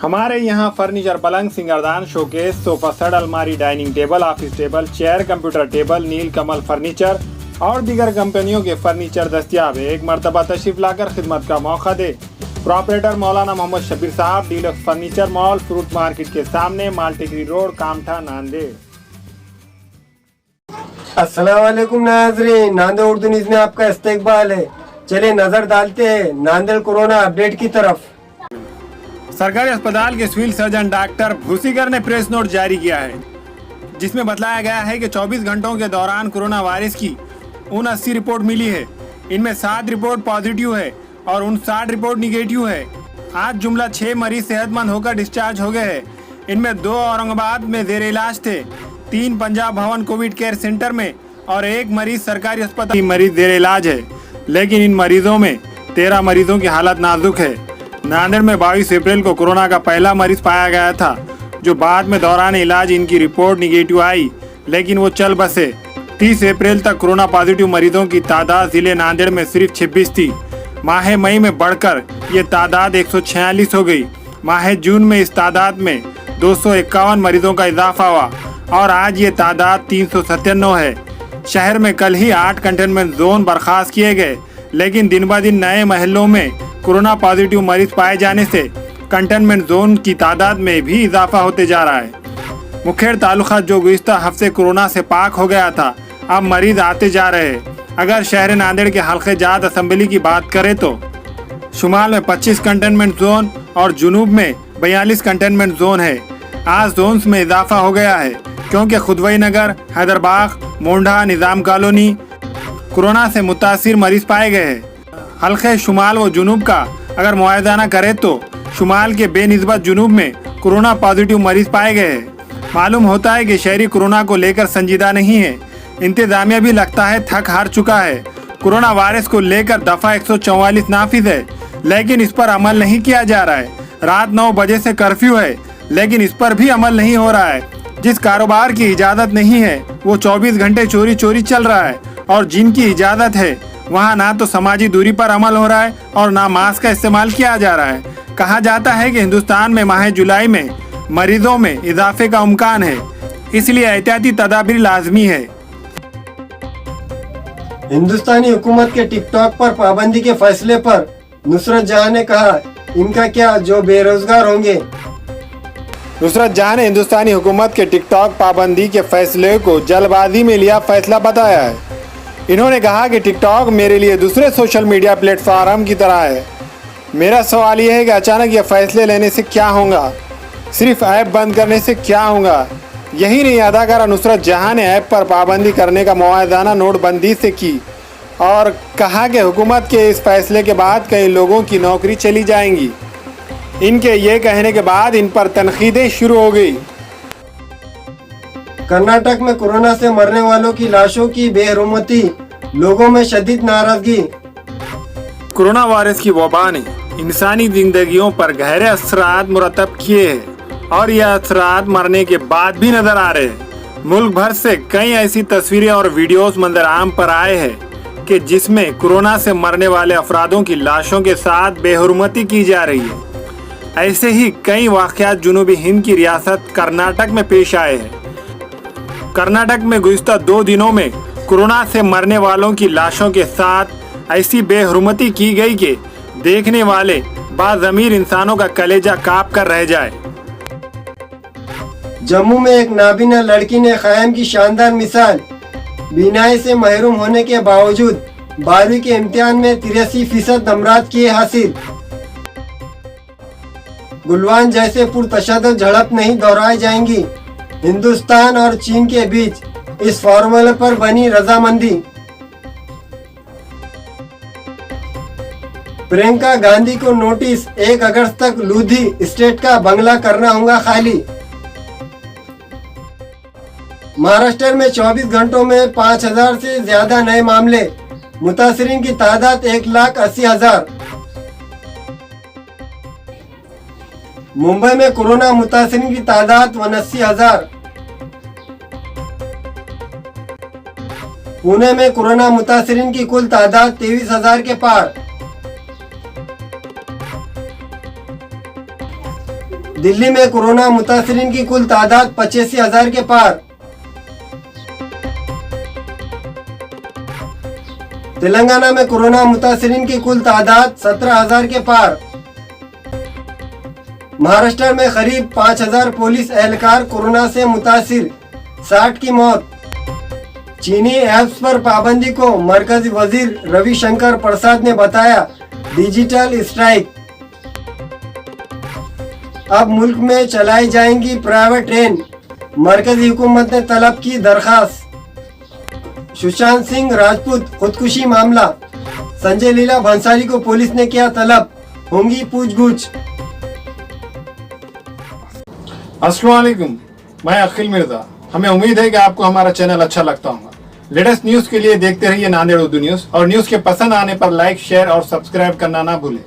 हमारे यहाँ फर्नीचर, पलंग, सिंगारदान, शोकेस, सोफा सेट, अलमारी, dining table, office table, chair, computer table, Nilkamal furniture और दीगर कंपनियों के फर्नीचर दस्तियाब है। एक मरतबा तशरीफ लाकर खिदमत का मौका दे। प्रोपरेटर मौलाना मोहम्मद शबीर साहब, deluxe furniture mall, fruit market के सामने, मालटेकरी रोड, कामठा, नांदेड़। अस्सलाम वालेकुम नाज़रीन, नांदेड़ उर्दू न्यूज़ में आपका इस्तकबाल है। चलिए नजर डालते हैं नांदेड़ कोरोना अपडेट की तरफ। सरकारी अस्पताल के सिविल सर्जन डॉक्टर भूसीकर ने प्रेस नोट जारी किया है, जिसमें बताया गया है कि 24 घंटों के दौरान कोरोना वायरस की 79 रिपोर्ट मिली है। इनमें 7 रिपोर्ट पॉजिटिव है और 59 रिपोर्ट निगेटिव है। आज जुमला 6 मरीज सेहतमंद होकर डिस्चार्ज हो गए हैं। इनमें 2 औरंगाबाद में जेर इलाज थे, 3 पंजाब भवन कोविड केयर सेंटर में और 1 मरीज सरकारी अस्पताल मरीज जेर इलाज है। लेकिन इन मरीजों में 13 मरीजों की हालत नाजुक है। नांदेड़ में 22 अप्रैल को कोरोना का पहला मरीज पाया गया था, जो बाद में दौरान इलाज इनकी रिपोर्ट निगेटिव आई, लेकिन वो चल बसे। 30 अप्रैल तक कोरोना पॉजिटिव मरीजों की तादाद जिले नांदेड़ में सिर्फ 26 थी। माह मई में बढ़कर ये तादाद 146 हो गई। माह जून में इस तादाद में 251 मरीजों का इजाफा हुआ और आज ये तादाद 397 है। शहर में कल ही 8 कंटेनमेंट जोन बर्खास्त किए गए, लेकिन दिन ब दिन नए महलों में कोरोना पॉजिटिव मरीज पाए जाने से कंटेनमेंट जोन की तादाद में भी इजाफा होते जा रहा है। मुखेड़ तालुका जो गुज़िश्ता हफ्ते कोरोना से पाक हो गया था, अब मरीज आते जा रहे हैं। अगर शहर नांदेड़ के हल्के जात असम्बली की बात करें तो शुमाल में 25 कंटेनमेंट जोन और जुनूब में 42 कंटेनमेंट जोन है। आज जोन्स में इजाफा हो गया है क्योंकि खुदवई नगर, हैदरबाग, मोंढा, निज़ाम कॉलोनी कोरोना से मुतासिर मरीज पाए गए हैं। हल्के शुमाल व जुनूब का अगर मुआयना करें तो शुमाल के बेनिस्बत जुनूब में कोरोना पॉजिटिव मरीज पाए गए हैं। मालूम होता है कि शहरी कोरोना को लेकर संजीदा नहीं है। इंतजामिया भी लगता है थक हार चुका है। कोरोना वायरस को लेकर दफ़ा 144 नाफिज है, लेकिन इस पर अमल नहीं किया जा रहा है। रात 9 बजे से कर्फ्यू है, लेकिन इस पर भी अमल नहीं हो रहा है। जिस कारोबार की इजाज़त नहीं है वो 24 घंटे चोरी चोरी चल रहा है, और जिनकी इजाज़त है वहाँ ना तो समाजी दूरी पर अमल हो रहा है और ना मास्क का इस्तेमाल किया जा रहा है। कहा जाता है कि हिंदुस्तान में माह जुलाई में मरीजों में इजाफे का इम्कान है, इसलिए एहतियाती तदाबीर लाजमी है। हिंदुस्तानी हुकूमत के टिकटॉक पर पाबंदी के फैसले पर नुसरत जहां ने कहा, इनका क्या जो बेरोजगार होंगे। नुसरत जहां ने हिंदुस्तानी हुकूमत के टिकटॉक पाबंदी के फैसले को जल्दबाजी में लिया फैसला बताया है। इन्होंने कहा कि टिकटॉक मेरे लिए दूसरे सोशल मीडिया प्लेटफॉर्म की तरह है। मेरा सवाल यह है कि अचानक यह फैसले लेने से क्या होगा, सिर्फ ऐप बंद करने से क्या होगा। यही नहीं, अदाकारा नुसरत जहां ने ऐप पर पाबंदी करने का मुआवजा नोटबंदी से की और कहा कि हुकूमत के इस फैसले के बाद कई लोगों की नौकरी चली जाएंगी। इनके ये कहने के बाद इन पर तनकीदें शुरू हो गई। कर्नाटक में कोरोना से मरने वालों की लाशों की बेहरमती, लोगों में शदीद नाराजगी। कोरोना वायरस की वबा ने इंसानी जिंदगियों पर गहरे असरात मुरतब किए हैं और यह असरात मरने के बाद भी नजर आ रहे हैं। मुल्क भर से कई ऐसी तस्वीरें और वीडियोस मंजर आम पर आए हैं कि जिसमें कोरोना से मरने वाले अफरादों की लाशों के साथ बेहरमती की जा रही है। ऐसे ही कई वाक़यात जुनूबी हिंद की रियासत कर्नाटक में पेश आए हैं। कर्नाटक में गुज़िश्ता 2 दिनों में कोरोना से मरने वालों की लाशों के साथ ऐसी बेहरमती की गई कि देखने वाले बाज़मीर इंसानों का कलेजा कांप कर रह जाए। जम्मू में एक नाबीना लड़की ने क़याम की शानदार मिसाल, बीनाई से महरूम होने के बावजूद 12वीं के इम्तिहान में 83% नंबरात किए हासिल। गुलवान जैसे पुरतशद्दुद झड़प नहीं दोहराई जाएंगी। हिंदुस्तान और चीन के बीच इस फॉर्मूले पर बनी रजामंदी। प्रियंका गांधी को नोटिस, 1 अगस्त तक लूधी स्टेट का बंगला करना होगा खाली। महाराष्ट्र में 24 घंटों में 5000 से ज्यादा नए मामले, मुतासरीन की तादाद 1,80,000। मुंबई में कोरोना मुतासरीन की तादाद 79,000। पुणे में कोरोना मुतासरीन की कुल तादाद 23,000 के पार। दिल्ली में कोरोना मुतासरीन की कुल तादाद 85,000 के पार। तेलंगाना में कोरोना मुतासरीन की कुल तादाद 17,000 के पार। महाराष्ट्र में करीब 5,000 पुलिस एहलकार कोरोना से मुतासिर, 60 की मौत। चीनी ऐप्स पर पाबंदी को मरकजी वजीर रविशंकर प्रसाद ने बताया डिजिटल स्ट्राइक। अब मुल्क में चलाई जाएंगी प्राइवेट ट्रेन, मरकजी हुकूमत ने तलब की दरखास्त। सुशांत सिंह राजपूत खुदकुशी मामला, संजय लीला भंसाली को पुलिस ने किया तलब, होंगी पूछगछ। अस्सलाम वालेकुम, मैं अखिल मिर्जा। हमें उम्मीद है कि आपको हमारा चैनल अच्छा लगता होगा। लेटेस्ट न्यूज के लिए देखते रहिए नांदेड़ उर्दू न्यूज, और न्यूज के पसंद आने पर लाइक, शेयर और सब्सक्राइब करना ना भूलें।